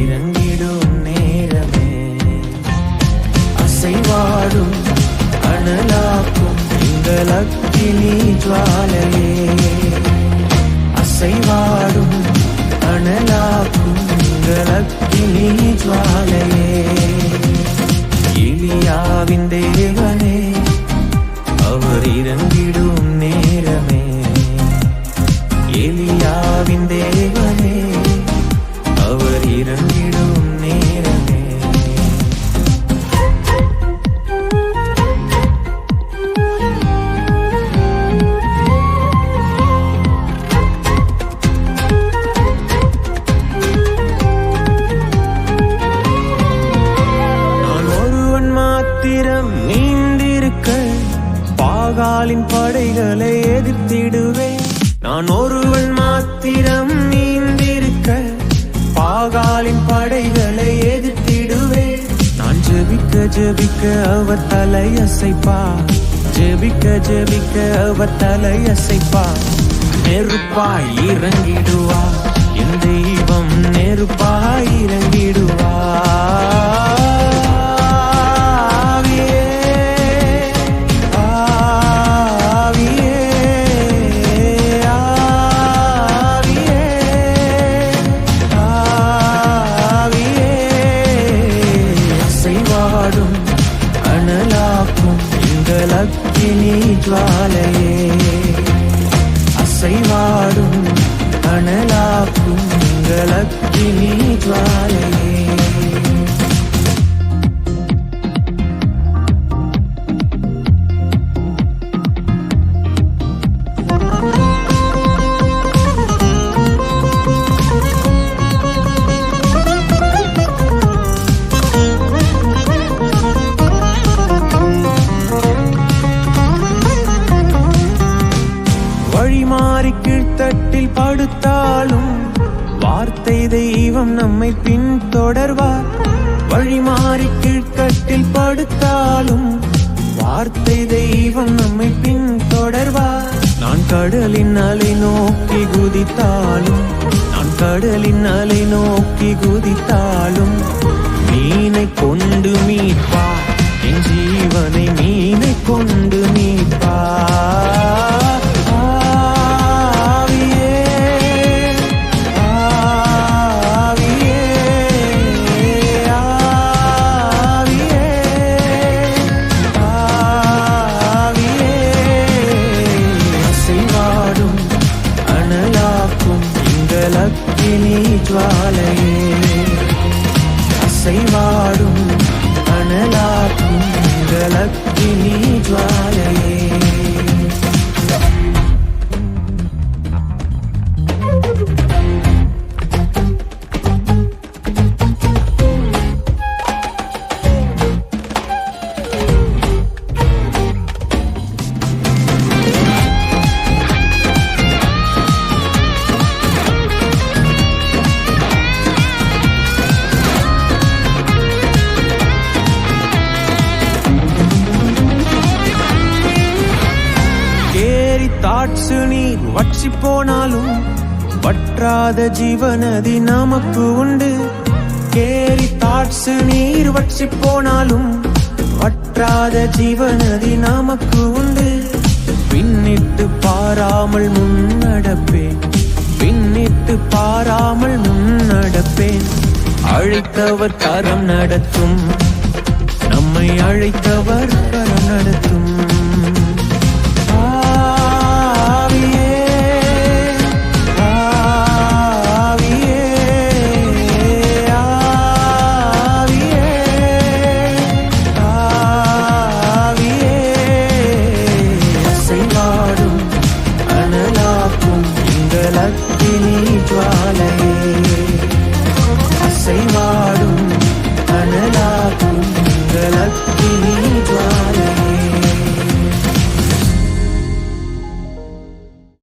இறங்கிடும் நேரமே அசைவாடும் அனலாக்கும் எங்கள் அக்கினி ஜுவாலையே அசைவாடும் அனலாக்கும் எங்கள் அக்கினி ஜுவாலையே எலியாவின் தேவனே அவர் இறங்கிடும் நேரமே எலியாவின் தேவனே அவர் இறங்கிடும் நேரமே நான் ஒருவன் மாத்திரம் நீண்டிருக்க பாகாலின் படைகளை எதிர்த்திடுவேன் நான் ஒருவன் மாத்திரம் நீந்திருக்க பாகாலின் படைகளை எதிர்த்திடுவேன் நான் ஜெபிக்க ஜெபிக்க அவர் தலையசைப்பா ஜெபிக்க ஜெபிக்க அவர் தலையசைப்பா நெருப்பாய் இறங்கிடுவா என் தெய்வம் நெருப்பாய் இறங்கிடுவா அக்கினி ஜுவாலையே அசைவாடும் அனலாக்கும் எங்கள் அக்கினி ஜுவாலையே வழிமாறி கீழ்த்தட்டில் படுத்தாலும் வார்த்தை தெய்வம் நம்மை பின்தொடர்வார் வழிமாறி கீழ்த்தட்டில் படுத்தாலும் வார்த்தை தெய்வம் நம்மை பின்தொடர்வார் நான் கடலின் அலை நோக்கி குதித்தாலும் நான் கடலின் அலை நோக்கி குதித்தாலும் மீனை கொண்டு மீட்பார் என் ஜீவனை மீனை கொண்டு மீட்பார் அக்கினி ஜுவாலையே அசைவாடும் அனலாக்கும் எங்கள் அக்கினி ஜுவாலையே தாட்சு நீர் வற்றி போனாலும் வற்றாத ஜீவநதி நமக்கு உண்டு கேரி தாட்சு நீர் வற்றி போனாலும் வற்றாத ஜீவநதி நமக்கு உண்டு பின்னிட்டு பாராமல் முன்னடப்பேன் பின்னிட்டு பாராமல் முன்னடப்பேன் அழைத்தவர் கரம் நடத்தும் நம்மை அழைத்தவர் கரம் நடத்தும்